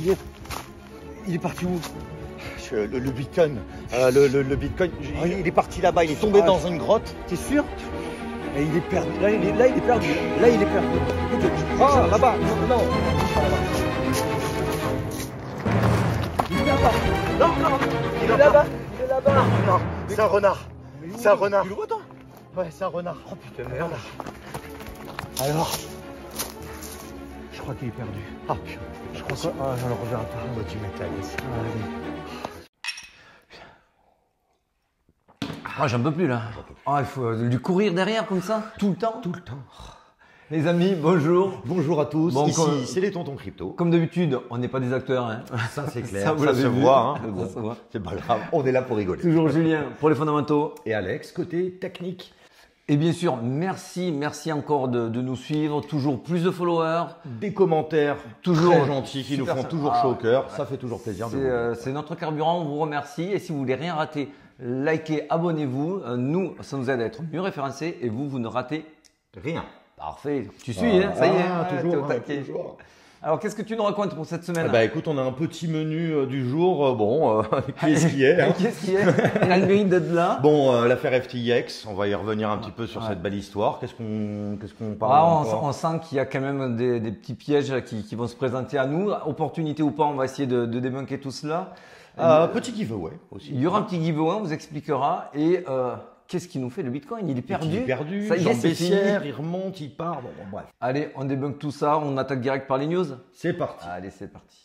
Guillaume, il est parti où? Le Bitcoin. Le Bitcoin, il est parti là-bas, il est tombé dans une grotte. T'es sûr? Et il est perdu. Là, il est perdu. Là, il est perdu. Ah, là-bas. Non. Il est là-bas. Non. Il est là-bas. Il est là-bas. Non. C'est un renard. C'est un renard. Tu le vois, toi? Ouais, c'est un renard. Oh putain, merde. Alors, je crois qu'il est perdu. Ah putain. Je crois que... Ah, je le reverrai pas. Oh, tu m'étonnes. Ah, j'en peux plus là. Ah, il faut lui courir derrière comme ça, tout le temps. Tout le temps. Les amis, bonjour. Bonjour à tous. Bon, ici, c'est les tontons crypto. Comme d'habitude, on n'est pas des acteurs. Hein. Ça, c'est clair. Ça, vous l'avez se vu. voit. Hein. Ça se voit. C'est pas grave. On est là pour rigoler. Toujours Julien pour les fondamentaux. Et Alex, côté technique. Et bien sûr, merci encore de nous suivre. Toujours plus de followers. Des commentaires toujours très gentils qui nous font toujours chaud au cœur. Ça fait toujours plaisir. C'est notre carburant, on vous remercie. Et si vous voulez rien rater, likez, abonnez-vous. Nous, ça nous aide à être mieux référencés. Et vous ne ratez rien. Parfait. Tu suis, hein, ça y est. Toujours. Alors, qu'est-ce que tu nous racontes pour cette semaine? Bah écoute, on a un petit menu du jour. Qui est-ce qui est hein? Qui est-ce qui est? Elle a le mérite d'être là. Bon, l'affaire FTX, on va y revenir un petit peu sur cette belle histoire. Qu'est-ce qu'on parle on sent qu'il y a quand même des petits pièges qui vont se présenter à nous. Opportunité ou pas, on va essayer de débunker tout cela. Petit giveaway aussi. Il y aura un petit giveaway, on vous expliquera. Et qu'est-ce qui nous fait le Bitcoin? Il est perdu. Il est perdu. Ça y est, c'est fini. Il remonte, il part. Bon, bref. Allez, on débunk tout ça. On attaque direct par les news. C'est parti. Allez, c'est parti.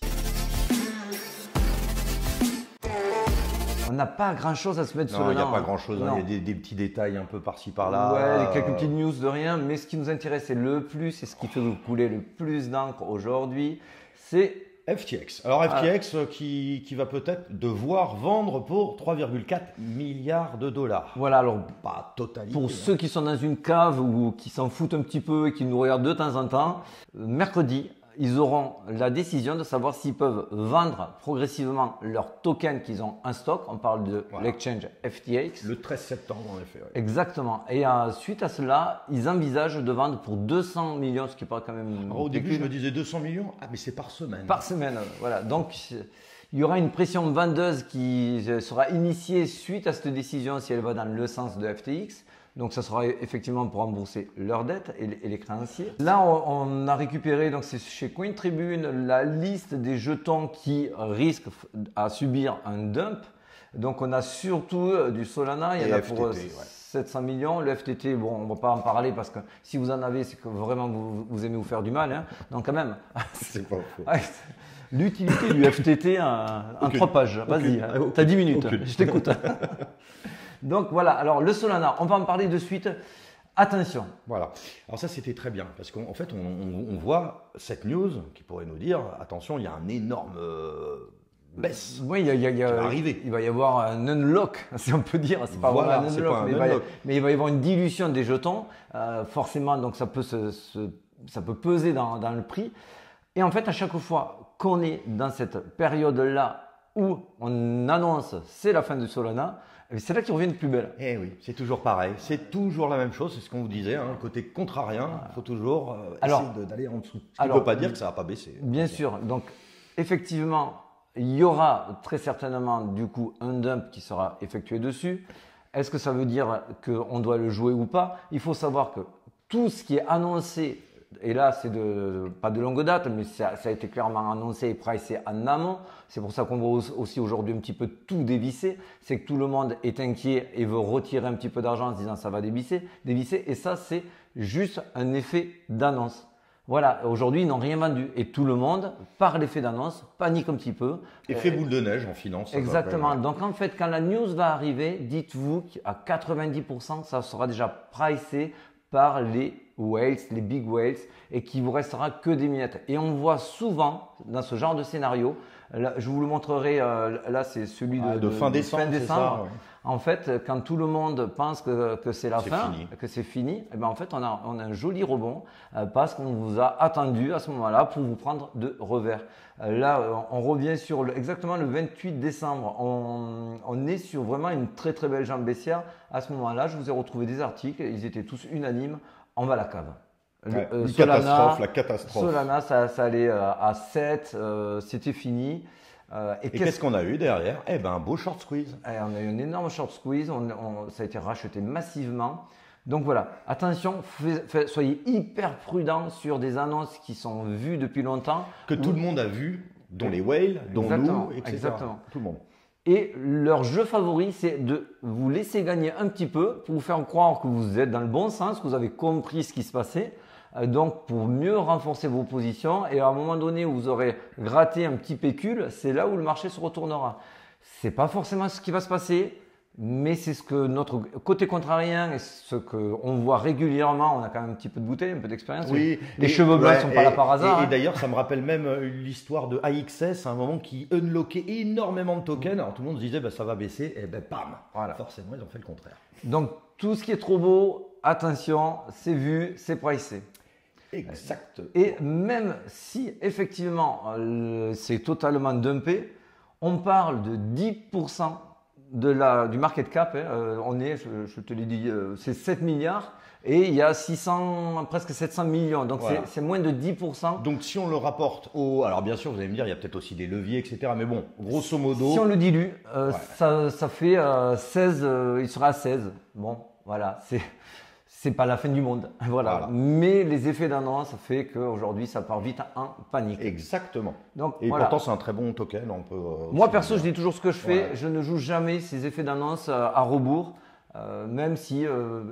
On n'a pas grand chose à se mettre sur le il n'y a pas grand chose. Il y a des petits détails un peu par-ci par-là. Ouais, quelques petites news de rien. Mais ce qui nous intéresse le plus et ce qui fait nous couler le plus d'encre aujourd'hui, c'est FTX. Alors FTX qui va peut-être devoir vendre pour 3,4 milliards de dollars. Voilà, alors pas totalement. Pour ceux qui sont dans une cave ou qui s'en foutent un petit peu et qui nous regardent de temps en temps, mercredi, ils auront la décision de savoir s'ils peuvent vendre progressivement leurs tokens qu'ils ont en stock. On parle de l'exchange FTX. Le 13 septembre, en effet. Ouais. Exactement. Et suite à cela, ils envisagent de vendre pour 200 millions, ce qui paraît quand même... Alors, au début, je me disais 200 millions. Ah, mais c'est par semaine. Par semaine, voilà. Donc, il y aura une pression vendeuse qui sera initiée suite à cette décision si elle va dans le sens de FTX. Donc, ça sera effectivement pour rembourser leurs dettes et les créanciers. Là, on a récupéré, donc c'est chez CoinTribune, la liste des jetons qui risquent à subir un dump. Donc, on a surtout du Solana, il y en a pour 700 millions. Le FTT, bon, on ne va pas en parler parce que si vous en avez, c'est que vraiment vous aimez vous faire du mal. Hein. Donc, quand même. C'est pas faux. L'utilité du FTT en 3 pages. Vas-y, tu as 10 minutes. Je t'écoute. Donc voilà, alors le Solana, on va en parler de suite. Attention. Voilà. Alors ça, c'était très bien parce qu'en fait, on voit cette news qui pourrait nous dire, attention, il y a un énorme baisse qui va arriver. Il va y avoir un unlock, si on peut dire. C'est pas vraiment un unlock, mais il va y avoir une dilution des jetons. Forcément, donc ça peut peser dans le prix. Et en fait, à chaque fois qu'on est dans cette période-là où on annonce c'est la fin du Solana, c'est là qu'ils reviennent plus belle. Eh oui, c'est toujours pareil. C'est toujours la même chose. C'est ce qu'on vous disait. Hein, côté contrarien, il faut toujours essayer d'aller en dessous. Ce qui ne veut pas dire que ça ne va pas baisser. Bien sûr. Donc, effectivement, il y aura très certainement du coup un dump qui sera effectué dessus. Est-ce que ça veut dire qu'on doit le jouer ou pas? Il faut savoir que tout ce qui est annoncé, et là c'est pas de longue date, mais ça a été clairement annoncé et pricé en amont. C'est pour ça qu'on voit aussi aujourd'hui un petit peu tout dévisser. C'est que tout le monde est inquiet et veut retirer un petit peu d'argent en se disant ça va dévisser. Et ça c'est juste un effet d'annonce. Voilà, aujourd'hui ils n'ont rien vendu et tout le monde, par l'effet d'annonce, panique un petit peu. Effet boule de neige en finance. Exactement. Donc en fait, quand la news va arriver, dites-vous qu'à 90%, ça sera déjà pricé par les whales, les big whales, et qu'il vous restera que des miettes. Et on voit souvent dans ce genre de scénario, là, je vous le montrerai, là c'est celui de fin décembre. Ça, ouais. En fait, quand tout le monde pense que c'est la fin, que c'est fini, et ben en fait on a un joli rebond parce qu'on vous a attendu à ce moment-là pour vous prendre de revers. Là, on revient sur exactement le 28 décembre. On est sur vraiment une très très belle jambe baissière. À ce moment-là, je vous ai retrouvé des articles, ils étaient tous unanimes. On va à la cave. Une Solana, catastrophe, la catastrophe. Solana, ça allait à 7, c'était fini. Et qu'est-ce qu'on a eu derrière? Eh ben, un beau short squeeze. On a eu un énorme short squeeze, ça a été racheté massivement. Donc voilà, attention, soyez hyper prudents sur des annonces qui sont vues depuis longtemps. Que tout le monde a vu, dont les whales, dont nous, etc. Exactement. Tout le monde. Et leur jeu favori, c'est de vous laisser gagner un petit peu pour vous faire croire que vous êtes dans le bon sens, que vous avez compris ce qui se passait. Donc, pour mieux renforcer vos positions, et à un moment donné où vous aurez gratté un petit pécule, c'est là où le marché se retournera. C'est pas forcément ce qui va se passer, mais c'est ce que notre côté contrarien et ce qu'on voit régulièrement. On a quand même un petit peu de bouteille, un peu d'expérience. Oui, les cheveux blancs ne sont pas là par hasard. Et d'ailleurs, ça me rappelle même l'histoire de AXS, à un moment qui unlockait énormément de tokens. Alors tout le monde se disait, bah, ça va baisser, et ben bam, Voilà. Forcément, ils ont fait le contraire. Donc, tout ce qui est trop beau, attention, c'est vu, c'est pricé. Exact. Et même si effectivement c'est totalement dumpé, on parle de 10% du market cap. Je te l'ai dit, c'est 7 milliards et il y a presque 700 millions. Donc voilà. c'est moins de 10%. Donc si on le rapporte alors bien sûr, vous allez me dire, il y a peut-être aussi des leviers, etc. Mais bon, grosso modo. Si on le dilue, ça fait 16, il sera à 16. Bon, voilà, c'est pas la fin du monde. Voilà. Mais les effets d'annonce fait qu'aujourd'hui, ça part vite en panique. Exactement. Donc, et voilà. pourtant, c'est un très bon token. On peut, moi, perso, je dis toujours ce que je fais. Ouais. Je ne joue jamais ces effets d'annonce à rebours, même si,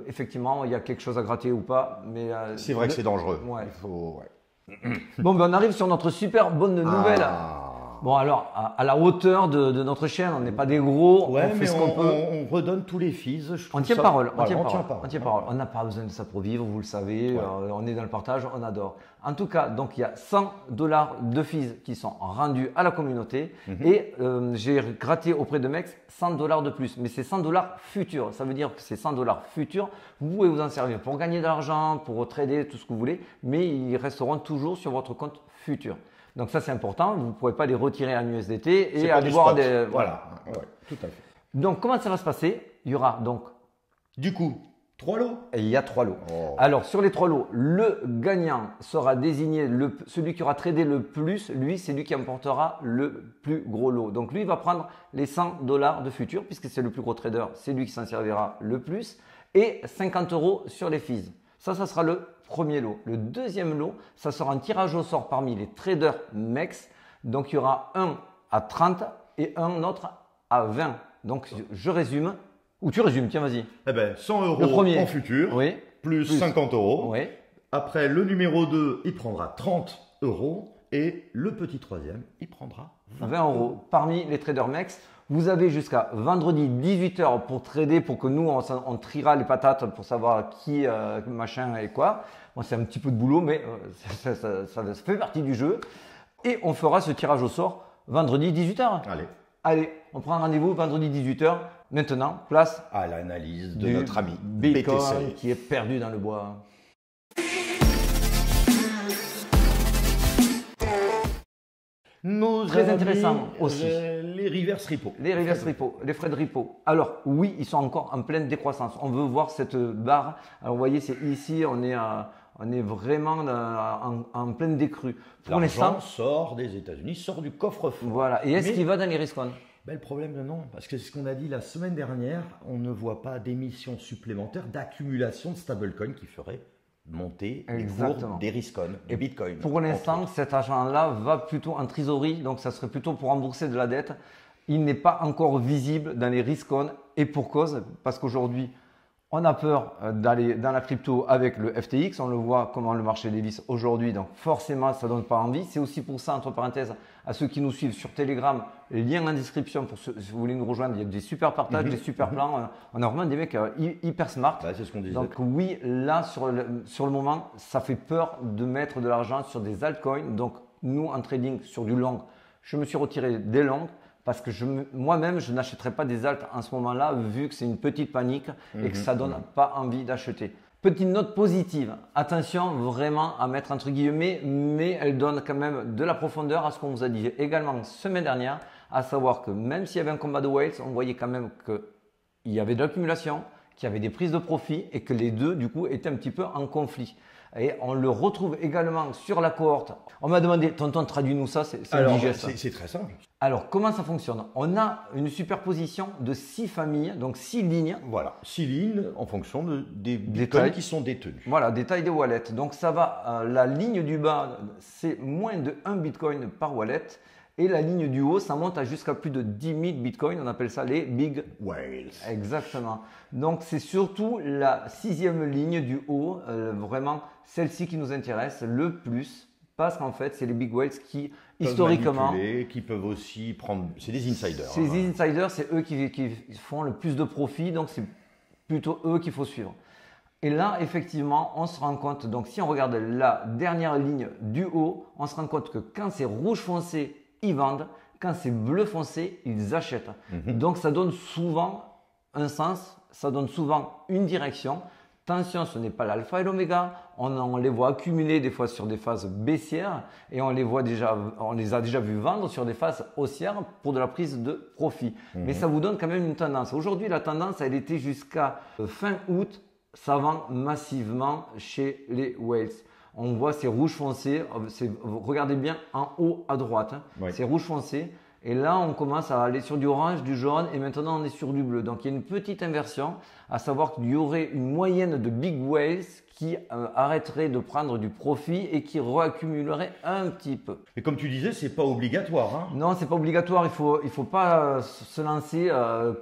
effectivement, il y a quelque chose à gratter ou pas. Mais c'est vrai que c'est dangereux. Ouais. Il faut, Bon, ben, on arrive sur notre super bonne nouvelle. Bon, alors, à la hauteur de notre chaîne, on n'est pas des gros, ouais, on fait ce qu'on peut. On redonne tous les fees. On tient parole, on tient parole. On n'a pas besoin de ça pour vivre, vous le savez. Ouais. On est dans le partage, on adore. En tout cas, donc il y a 100 $ de fees qui sont rendus à la communauté et j'ai gratté auprès de Mex 100 $ de plus. Mais c'est 100 $ futurs. Ça veut dire que ces 100 $ futurs, vous pouvez vous en servir pour gagner de l'argent, pour trader, tout ce que vous voulez, mais ils resteront toujours sur votre compte futur. Donc ça c'est important, vous ne pourrez pas les retirer en USDT et aller voir des… Voilà, ouais, tout à fait. Donc comment ça va se passer? Il y aura donc… Du coup, 3 lots? Et il y a 3 lots. Oh. Alors sur les 3 lots, le gagnant sera désigné, celui qui aura tradé le plus, lui c'est lui qui emportera le plus gros lot. Donc lui il va prendre les 100 $ de futur puisque c'est le plus gros trader, c'est lui qui s'en servira le plus et 50 € sur les fees. Ça sera le premier lot. Le deuxième lot, ça sera un tirage au sort parmi les traders MEX. Donc, il y aura un à 30 et un autre à 20. Donc, je résume. Ou tu résumes, tiens, vas-y. Eh ben, 100 Le premier. € en futur, Oui. plus 50 €. Oui. Après, le numéro 2, il prendra 30 € et le petit troisième, il prendra 20 € parmi les traders MEX. Vous avez jusqu'à vendredi 18h pour trader, pour que nous, on triera les patates pour savoir qui, machin et quoi. Bon, c'est un petit peu de boulot, mais ça fait partie du jeu. Et on fera ce tirage au sort vendredi 18h. Allez, on prend rendez-vous vendredi 18h. Maintenant, place à l'analyse de notre ami Bitcoin BTC qui est perdu dans le bois. Très intéressant aussi. Les reverse repo. Les reverse repo, les frais de repo. Alors oui, ils sont encore en pleine décroissance. On veut voir cette barre. Alors vous voyez, c'est ici, on est vraiment en pleine décrue. Pour l'instant, sort des États-Unis, sort du coffre-fort. Voilà. Et est-ce qu'il va dans les risques? Le problème, non, parce que c'est ce qu'on a dit la semaine dernière, on ne voit pas d'émissions supplémentaires d'accumulation de stablecoin qui ferait monter les cours des riscon et Bitcoin. Pour l'instant, cet argent-là va plutôt en trésorerie, donc ça serait plutôt pour rembourser de la dette. Il n'est pas encore visible dans les riscon et pour cause, parce qu'aujourd'hui, on a peur d'aller dans la crypto avec le FTX. On le voit comment le marché dévisse aujourd'hui. Donc forcément, ça ne donne pas envie. C'est aussi pour ça, entre parenthèses, à ceux qui nous suivent sur Telegram, lien en description pour ceux, si vous voulez nous rejoindre. Il y a des super partages, des super plans. On a vraiment des mecs hyper smart. C'est ce qu'on disait. Donc oui, là, sur le moment, ça fait peur de mettre de l'argent sur des altcoins. Donc nous, en trading sur du long, je me suis retiré des longs. Parce que moi-même, je n'achèterai pas des alts en ce moment-là, vu que c'est une petite panique et que ça ne donne pas envie d'acheter. Petite note positive, attention vraiment à mettre entre guillemets, mais elle donne quand même de la profondeur à ce qu'on vous a dit également semaine dernière, à savoir que même s'il y avait un combat de whales, on voyait quand même qu'il y avait de l'accumulation, qu'il y avait des prises de profit et que les deux, du coup, étaient un petit peu en conflit. Et on le retrouve également sur la cohorte. On m'a demandé, tonton, traduis-nous ça, c'est indigeste. C'est très simple. Alors, comment ça fonctionne? On a une superposition de 6 familles, donc 6 lignes. Voilà, 6 lignes en fonction des bitcoins qui sont détenus. Voilà, des tailles de wallet. Donc, ça va, la ligne du bas, c'est moins de 1 bitcoin par wallet. Et la ligne du haut, ça monte à jusqu'à plus de 10 000 bitcoins. On appelle ça les big whales. Exactement. Donc, c'est surtout la 6e ligne du haut, vraiment celle-ci qui nous intéresse le plus. Parce qu'en fait, c'est les big whales qui, historiquement, qui peuvent aussi prendre. C'est des insiders. Ces insiders, c'est eux qui font le plus de profit, donc c'est plutôt eux qu'il faut suivre. Et là, effectivement, on se rend compte, donc si on regarde la dernière ligne du haut, on se rend compte que quand c'est rouge foncé, ils vendent, quand c'est bleu foncé, ils achètent. Donc ça donne souvent un sens, ça donne souvent une direction. Attention, ce n'est pas l'alpha et l'oméga. On les voit accumuler des fois sur des phases baissières et on les a déjà vus vendre sur des phases haussières pour de la prise de profit. Mais ça vous donne quand même une tendance. Aujourd'hui, la tendance, elle était jusqu'à fin août, ça vend massivement chez les whales. On voit ces rouges foncés, regardez bien en haut à droite, hein, c'est rouge foncé. Et là, on commence à aller sur du orange, du jaune et maintenant on est sur du bleu. Donc il y a une petite inversion, à savoir qu'il y aurait une moyenne de big whales qui arrêterait de prendre du profit et qui réaccumulerait un petit peu. Et comme tu disais, c'est pas obligatoire. Hein. Non, c'est pas obligatoire. Il faut pas se lancer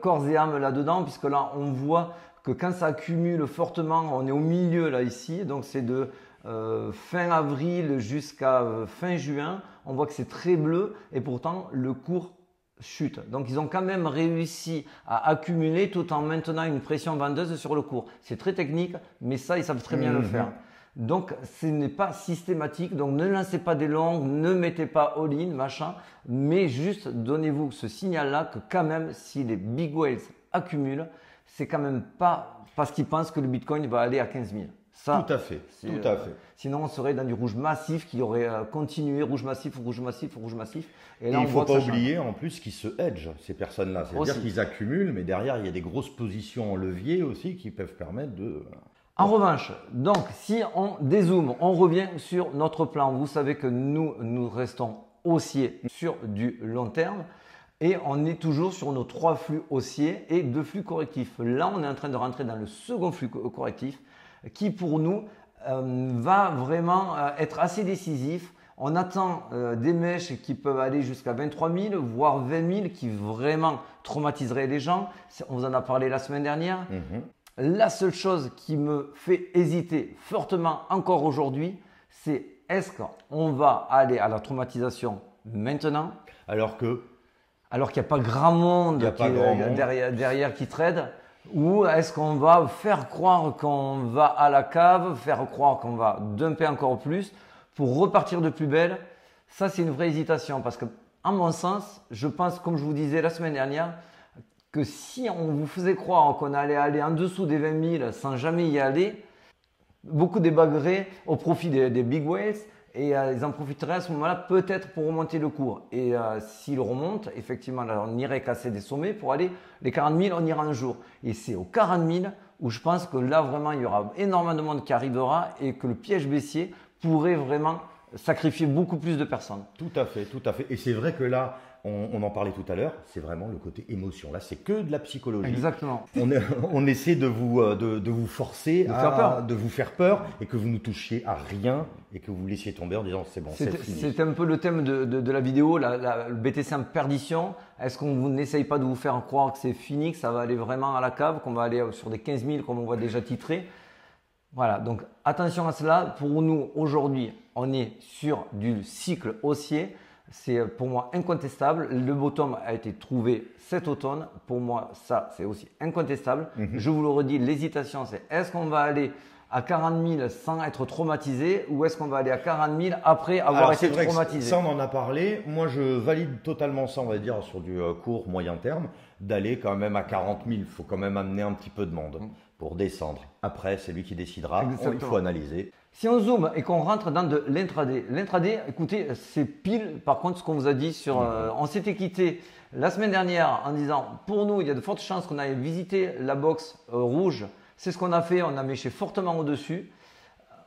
corps et âme là-dedans, puisque là, on voit que quand ça accumule fortement, on est au milieu là ici, donc c'est de fin avril jusqu'à fin juin, on voit que c'est très bleu et pourtant le cours chute. Donc ils ont quand même réussi à accumuler tout en maintenant une pression vendeuse sur le cours. C'est très technique, mais ça ils savent très bien le faire. Donc ce n'est pas systématique, donc ne lancez pas des longues, ne mettez pas all-in, machin, mais juste donnez-vous ce signal-là que quand même si les big whales accumulent, c'est quand même pas parce qu'ils pensent que le Bitcoin va aller à 15 000. Ça, tout à fait, tout à fait. Sinon, on serait dans du rouge massif qui aurait continué rouge massif, rouge massif, rouge massif. Et là, il ne faut pas oublier en plus qu'ils se hedgent, ces personnes-là. C'est-à-dire qu'ils accumulent, mais derrière, il y a des grosses positions en levier aussi qui peuvent permettre de… En revanche, donc, si on dézoome, on revient sur notre plan. Vous savez que nous restons haussiers sur du long terme. Et on est toujours sur nos 3 flux haussiers et 2 flux correctifs. Là, on est en train de rentrer dans le second flux correctif qui, pour nous, va vraiment être assez décisif. On attend des mèches qui peuvent aller jusqu'à 23 000, voire 20 000, qui vraiment traumatiseraient les gens. On vous en a parlé la semaine dernière. La seule chose qui me fait hésiter fortement encore aujourd'hui, c'est est-ce qu'on va aller à la traumatisation maintenant alors qu'il n'y a pas grand monde derrière qui trade, ou est-ce qu'on va faire croire qu'on va à la cave, faire croire qu'on va dumper encore plus pour repartir de plus belle? Ça, c'est une vraie hésitation parce que, à mon sens, je pense, comme je vous disais la semaine dernière, que si on vous faisait croire qu'on allait aller en dessous des 20 000 sans jamais y aller, beaucoup débagueraient au profit des big whales. Et ils en profiteraient à ce moment-là peut-être pour remonter le cours. Et s'ils remontent, effectivement, là, on irait casser des sommets pour aller les 40 000, on ira un jour. Et c'est aux 40 000 où je pense que là, vraiment, il y aura énormément de monde qui arrivera et que le piège baissier pourrait vraiment sacrifier beaucoup plus de personnes. Tout à fait, tout à fait. Et c'est vrai que là, on en parlait tout à l'heure, c'est vraiment le côté émotion. Là, c'est que de la psychologie. Exactement. On essaie de vous forcer de vous faire peur et que vous ne touchiez à rien et que vous laissiez tomber en disant c'est bon, c'est fini. C'est un peu le thème de la vidéo, le BTC en perdition. Est-ce qu'on n'essaye pas de vous faire croire que c'est fini, que ça va aller vraiment à la cave, qu'on va aller sur des 15 000 comme on voit déjà titré? Voilà, donc attention à cela. Pour nous, aujourd'hui, on est sur du cycle haussier. C'est pour moi incontestable. Le bottom a été trouvé cet automne. Pour moi, ça, c'est aussi incontestable. Je vous le redis, l'hésitation, c'est est-ce qu'on va aller à 40 000 sans être traumatisé ou est-ce qu'on va aller à 40 000 après avoir été traumatisé? Ça, on en a parlé. Moi, je valide totalement ça, on va dire, sur du court, moyen terme, d'aller quand même à 40 000. Il faut quand même amener un petit peu de monde pour descendre. Après, c'est lui qui décidera. Il faut analyser. Si on zoome et qu'on rentre dans de l'intraday, écoutez, c'est pile par contre ce qu'on vous a dit sur… on s'était quitté la semaine dernière en disant pour nous, il y a de fortes chances qu'on aille visiter la box rouge. C'est ce qu'on a fait, on a méché fortement au-dessus.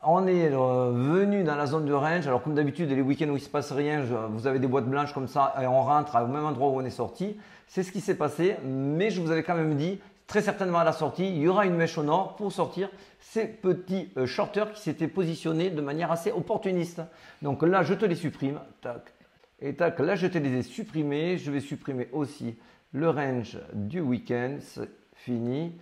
on est venu dans la zone de range. Alors comme d'habitude, les week-ends où il ne se passe rien, vous avez des boîtes blanches comme ça et on rentre au même endroit où on est sorti. C'est ce qui s'est passé, mais je vous avais quand même dit, très certainement à la sortie, il y aura une mèche au nord pour sortir ces petits shorters qui s'étaient positionnés de manière assez opportuniste. Donc là, je te les supprime. Tac. Et tac, là, je te les ai supprimés. Je vais supprimer aussi le range du week-end. C'est fini.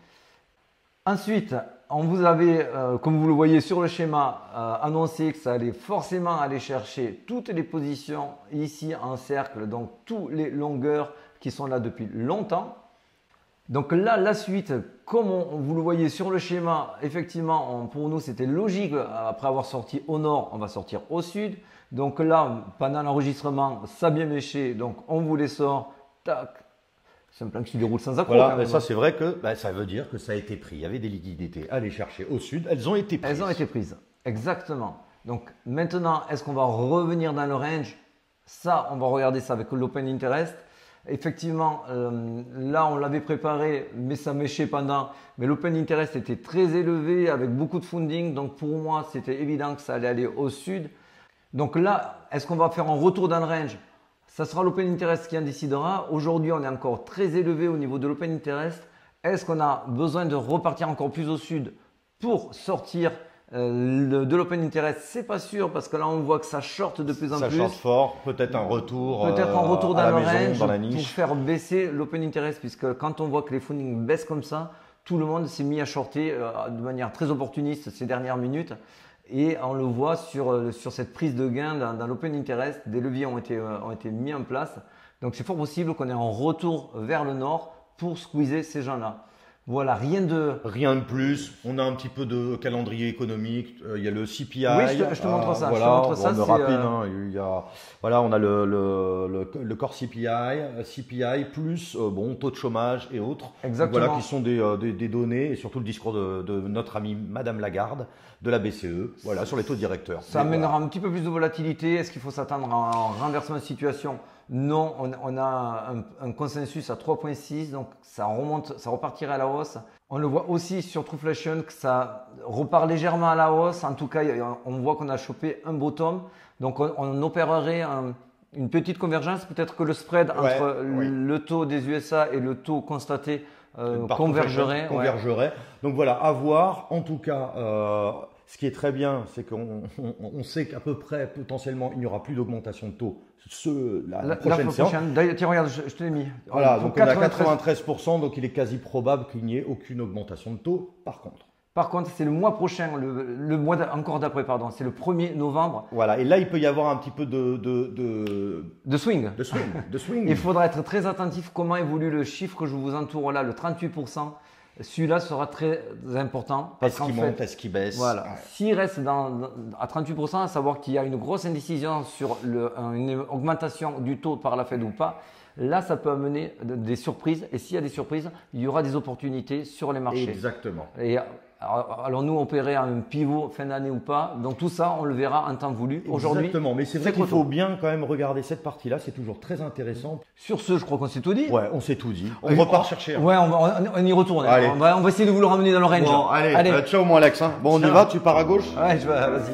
Ensuite, on vous avait, comme vous le voyez sur le schéma, annoncé que ça allait forcément aller chercher toutes les positions ici en cercle, donc toutes les longueurs qui sont là depuis longtemps. Donc là, la suite, comme vous le voyez sur le schéma, effectivement, pour nous, c'était logique. Après avoir sorti au nord, on va sortir au sud. Donc là, pendant l'enregistrement, ça a bien méché. Donc on vous les sort. Tac. C'est un plan qui se déroule sans accroc. Voilà, ça c'est vrai que ça veut dire que ça a été pris. Il y avait des liquidités à aller chercher au sud. Elles ont été prises. Elles ont été prises. Exactement. Donc maintenant, est-ce qu'on va revenir dans le range? Ça, on va regarder ça avec l'Open Interest. Effectivement, là on l'avait préparé, mais ça méchait pendant. Mais l'Open Interest était très élevé avec beaucoup de funding. Donc pour moi, c'était évident que ça allait aller au sud. Donc là, est-ce qu'on va faire un retour dans le range? Ça sera l'Open Interest qui en décidera. Aujourd'hui, on est encore très élevé au niveau de l'Open Interest. Est-ce qu'on a besoin de repartir encore plus au sud pour sortir de l'Open Interest? C'est pas sûr parce que là, on voit que ça short de plus en plus. Ça short fort. Peut-être un retour. Peut-être un retour dans le range dans la niche. pour faire baisser l'Open Interest, puisque quand on voit que les funding baissent comme ça, tout le monde s'est mis à shorter de manière très opportuniste ces dernières minutes. Et on le voit sur cette prise de gain dans l'Open Interest, des leviers ont été mis en place. Donc c'est fort possible qu'on ait un retour vers le nord pour squeezer ces gens-là. Voilà, rien de plus. On a un petit peu de calendrier économique. Il y a le CPI. Oui, je te montre ça. Voilà, je te montre ça. C'est rapide. Hein. Il y a, voilà, on a le core CPI plus taux de chômage et autres. Exactement. Donc, voilà, qui sont des données et surtout le discours de notre amie Madame Lagarde de la BCE. Voilà, sur les taux directeurs. Ça amènera un petit peu plus de volatilité. Est-ce qu'il faut s'attendre à un renversement de situation? Non, on a un consensus à 3,6, donc ça remonte, ça repartirait à la hausse. On le voit aussi sur Trueflation que ça repart légèrement à la hausse. En tout cas, on voit qu'on a chopé un bottom. Donc on opérerait une petite convergence. Peut-être que le spread entre le taux des USA et le taux constaté convergerait. Donc voilà, à voir. En tout cas, ce qui est très bien, c'est qu'on sait qu'à peu près, potentiellement, il n'y aura plus d'augmentation de taux la prochaine séance. Tiens, regarde, je te l'ai mis. Voilà, donc on a 93%, donc il est quasi probable qu'il n'y ait aucune augmentation de taux, par contre. C'est le mois prochain, le mois encore d'après, pardon, c'est le 1er novembre. Voilà, et là, il peut y avoir un petit peu de swing. De swing. Il faudra être très attentif comment évolue le chiffre que je vous entoure là, le 38%. Celui-là sera très important. Est-ce qu'il monte, est-ce qu'il baisse? Voilà. S'il reste à 38%, à savoir qu'il y a une grosse indécision sur une augmentation du taux par la Fed ou pas, là, ça peut amener des surprises. Et s'il y a des surprises, il y aura des opportunités sur les marchés. Exactement. Et alors nous, opérer un pivot fin d'année ou pas, donc tout ça, on le verra en temps voulu. Aujourd'hui, exactement, mais c'est vrai qu'il faut bien quand même regarder cette partie-là, c'est toujours très intéressant. Sur ce, je crois qu'on s'est tout dit. Ouais, on s'est tout dit. On repart chercher. Ouais, on y retourne. Allez. On va essayer de vous le ramener dans le range. Bon, allez. Ciao mon Alex. Hein. Bon, on y va, tu pars à gauche? Ouais, vas-y.